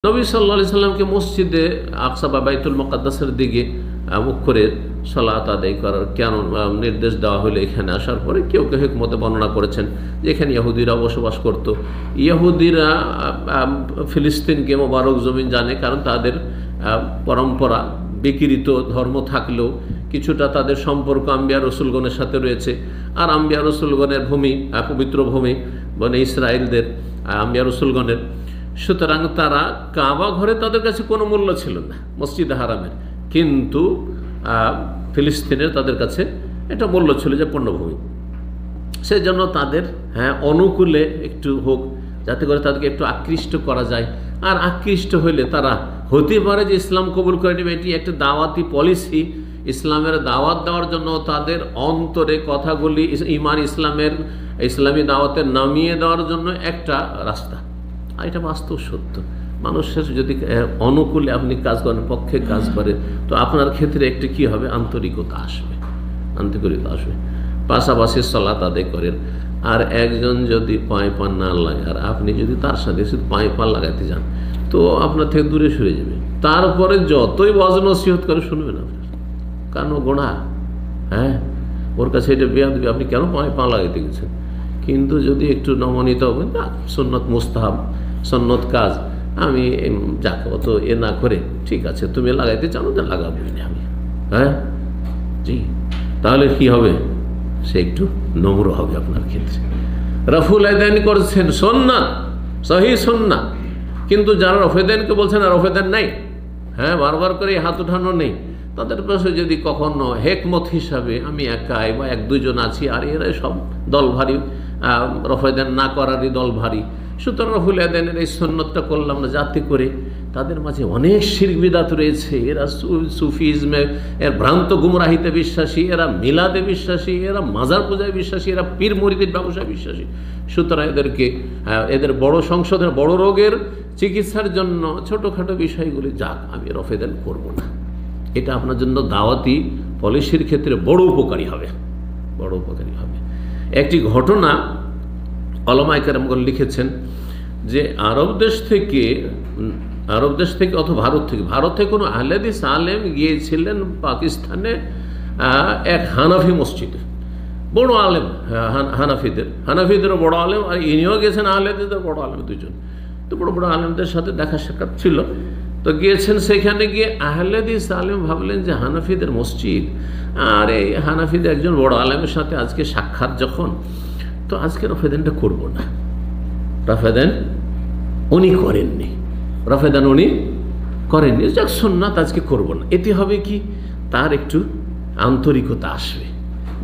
নবী সাল্লাল্লাহু আলাইহি সাল্লামকে মসজিদে আকসা বা বাইতুল মুকাদ্দাসের দিকে মুখ করে সালাত আদায় করার কেন নির্দেশ দেওয়া হলো এখানে আসার পরে কেউ কেউ হিকমতে বর্ণনা করেছেন যে এখানে ইহুদিরা বসবাস করত। ইহুদিরা ফিলিস্তিনকে মোবারক জমিন জানে, কারণ তাদের পরম্পরা বিকৃত ধর্ম থাকলেও কিছুটা তাদের সম্পর্ক আম্বিয়া রসুলগণের সাথে রয়েছে। আর আম্বিয়া রসুলগণের ভূমি পবিত্র ভূমি বনে ইসরায়েলদের আম্বিয়া রসুলগণের, সুতরাং তারা কাবা ঘরে তাদের কাছে কোনো মূল্য ছিল না মসজিদে হারামের, কিন্তু ফিলিস্তিনের তাদের কাছে এটা মূল্য ছিল যে পণ্যভূমি। সেই জন্য তাদের অনুকূলে একটু হোক, যাতে করে তাদেরকে একটু আকৃষ্ট করা যায়। আর আকৃষ্ট হইলে তারা হতে পারে যে ইসলাম কবুল করে নেবে, এটি একটা দাওয়াতি পলিসি। ইসলামের দাওয়াত দেওয়ার জন্য তাদের অন্তরে কথাগুলি ইমান ইসলামী দাওয়াতের নামিয়ে দেওয়ার জন্য একটা রাস্তা। আর এটা বাস্তব সত্য। মানুষের যদি অনুকূলে আপনি কাজ করেন, পক্ষে কাজ করেন, তো আপনার ক্ষেত্রে একটি কি হবে, আন্তরিকতা আসবে, পাশাপাশি সালাত আদায় করেন। আর একজন যদি পায়ে পা না লাগে আর আপনি যদি তার সাথে শুধু পায়ে পা লাগাইতে যান, তো আপনার থেকে দূরে সরে যাবে। তারপরে যতই ওয়াজ নসিহত করে শুনবেন আপনার, কারণ গোনা, ওর কাছে এটা বেয়াদবি, আপনি কেন পায়ে পা লাগাইতে গেছেন। কিন্তু যদি একটু নমনীত হবেন, না সুন্নত মুস্তাহাব সুন্নত কাজ, আমি যাকে অত না করে ঠিক আছে তুমি লাগাইতে চাও না, লাগাবোই না আমি, জি, তাহলে কি হবে, সে একটু নম্র হবে আপনার ক্ষেত্রে। রফুল আদান করছেন সুন্নাত, সহি সুন্নাত, কিন্তু যারা রফেদানকে বলছেন আর রফেদান নাই, বারবার করে হাত উঠানো নেই, তাদের পাশে যদি কখনো হেকমত হিসাবে আমি একাই বা এক দুইজন আছি আর এরাই সব দল ভারী, রফেদান না করারই দল ভারী, সুতরাং রফুল আদানের এই সুন্নতটা করলাম না, যাতে করে তাদের মাঝে অনেক শিরক বিদআত রয়েছে। এরা সুফিজমে এর ভ্রান্ত গুমরাহিতে বিশ্বাসী, এরা মিলাদে বিশ্বাসী, এরা মাজার পূজায় বিশ্বাসী, এরা পীর মুরিদের ব্যবসায় বিশ্বাসী। সুতরাং এদেরকে এদের বড় সংশোধন, বড় রোগের চিকিৎসার জন্য ছোটোখাটো বিষয়গুলি যাক, আমি রফেদান করব না, এটা আপনার জন্য দাওয়াতি পলিসির ক্ষেত্রে বড় উপকারী হবে। একটি ঘটনা ওলামায়ে কেরামগণ লিখেছেন যে আরব দেশ থেকে অথবা ভারত থেকে কোনো আহলে হাদিস আলেম গিয়েছিলেন পাকিস্তানে এক হানাফি মসজিদে। বড় আলেম, হানাফিদেরও বড় আলেম, আর ইনিও গেছেন আহলে হাদিসদের বড় আলেম, দুজন। তো বড় বড় আলেমদের সাথে দেখা সাক্ষাৎ ছিল। তো গিয়েছেন, সেখানে গিয়ে আহলে হাদিস আলেম ভাবলেন যে হানাফিদের মসজিদ, আর এই হানাফিদের একজন বড় আলেমের সাথে আজকে সাক্ষাৎ যখন, তো আজকে রফেদানটা করবো না। রফেদান উনি করেননি, যাক সুন্নাত আজকে করবো না। এতে হবে কি, তার একটু আন্তরিকতা আসবে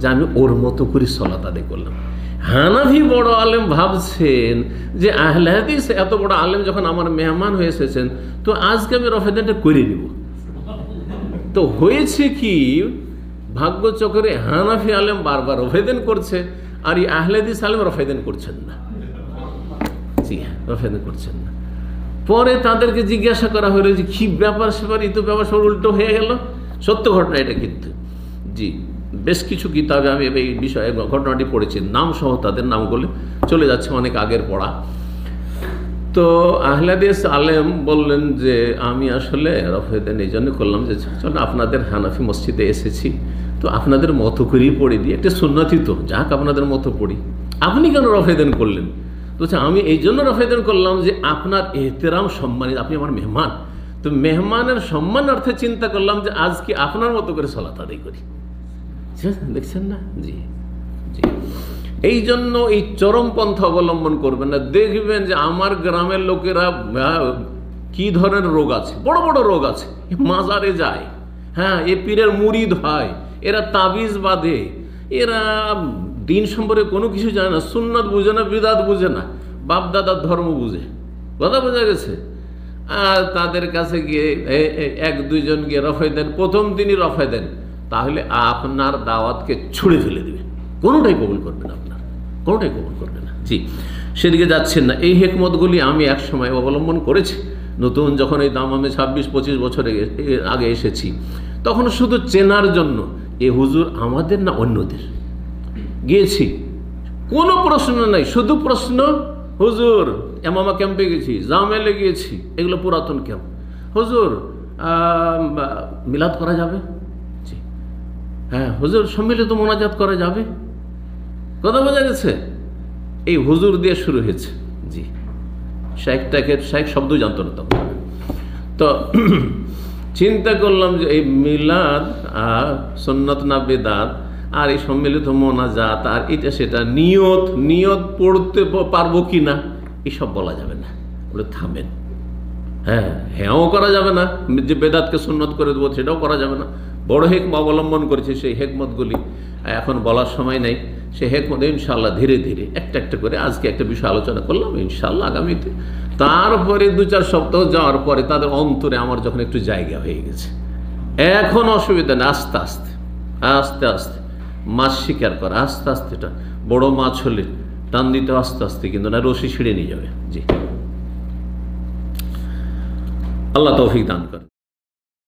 যে আমি ওর মতো করে সালাত আদায় করলাম। হানাফি বড় আলেম ভাবছেন যে আহলে হাদিস এত বড় আলেম যখন আমার মেহমান হয়ে এসেছেন, তো আজকে আমি রফেদানটা করে নিব। তো হয়েছে কি, ভাগ্যচক্রে হানাফি আলেম বারবার রফেদান করছে, আর এই আহলে হাদিস আলেম রফেদান করছেন না। জি হ্যাঁ, রফেদান করছেন না। পরে তাদেরকে জিজ্ঞাসা করা হলো যে কি ব্যাপার সেবার, এই তো ব্যাপার সব উল্টো হয়ে গেল। সত্য ঘটনা এটা, কিন্তু জি বেশ কিছু কিতাবে আমি এই বিষয়ে ঘটনাটি পড়েছি, নাম সহ তাদের নামগুলো চলে যাচ্ছে, অনেক আগের পড়া। তো আহলে হাদিস আলেম বললেন যে আমি আসলে রফেদান এই জন্য করলাম যে চলো আপনাদের হানাফি মসজিদে এসেছি, তো আপনাদের মতো করেই পড়ে দিই, একটা সুন্নতি তো, যাক আপনাদের মতো পড়ি। আপনি কেন রফেদান করলেন? তো আমি এই জন্য রফেদান করলাম যে আপনার এহতেরাম সম্মানিত, আপনি আমার মেহমান, তো মেহমানের সম্মানার্থে চিন্তা করলাম যে আজকে আপনার মতো করে সালাত আদায় করি। দেখছেন না? জি জি, এই জন্য এই চরমপন্থা অবলম্বন করবেন না। দেখবেন যে আমার গ্রামের লোকেরা কি ধরনের রোগ আছে, বড় বড় রোগ আছে, মাজারে যায়, এ পীরের মুরিদ হয়, এরা তাবিজ বাঁধে, এরা দিন সম্পর্কে কোনো কিছু জানে না, সুন্নাত বুঝে না, বিদআত বুঝে না, বাপ দাদার ধর্ম বুঝে, কথা বোঝা গেছে। আর তাদের কাছে গিয়ে এক দুইজন গিয়ে রফেদান, প্রথম দিনই রফেদান, তাহলে আপনার দাওয়াতকে ছুঁড়ে ফেলে দেবে, কোনোটাই কবুল করবে না, আপনার কোনোটাই কবুল করবে না। জি, সেদিকে যাচ্ছেন না। এই হেকমতগুলি আমি এক সময় অবলম্বন করেছি, নতুন যখন এই দামামে 26-25 বছরে আগে এসেছি, তখন শুধু চেনার জন্য এ হুজুর আমাদের না অন্যদের গিয়েছি, কোনো প্রশ্ন নাই, শুধু প্রশ্ন হুজুর এমামা ক্যাম্পে গেছি, জামেলে গিয়েছি, এগুলো পুরাতন ক্যাম্প। হুজুর মিলাদ করা যাবে? জি। হ্যাঁ হুজুর সম্মিলিত মোনাজাত করা যাবে? কথা বোঝা গেছে? এই হুজুর দিয়ে শুরু হয়েছে। জি, শেখ শব্দ জানতো না তখন। তো চিন্তা করলাম যে এই মিলাদ আর সুন্নাত না বেদাত আর এই সম্মিলিত মোনাজাত আর এটা সেটা নিয়ত পড়তে পারবো কি না এসব বলা যাবে না, বলে থামেন। হ্যাঁও করা যাবে না, যে বেদাতকে সুন্নত করে দেবো সেটাও করা যাবে না। বড় হেকমত অবলম্বন করেছে, সেই হেকমতগুলি এখন বলার সময় নেই। সেই হেকমত ইনশাআল্লাহ ধীরে ধীরে একটা একটা করে আজকে একটা বিষয় আলোচনা করলাম, ইনশাআল্লাহ আগামীতে। তারপরে 2-4 সপ্তাহ যাওয়ার পরে তাদের অন্তরে আমার যখন একটু জায়গা হয়ে গেছে, এখন অসুবিধা নেই। আস্তে আস্তে আস্তে আস্তে মাছ শিকার করা, আস্তে আস্তে এটা বড় মাছ হলে টান দিতে আস্তে আস্তে, কিন্তু না রশি ছিঁড়ে নিয়ে যাবে। জি, আল্লাহ তৌফিক দান করেন।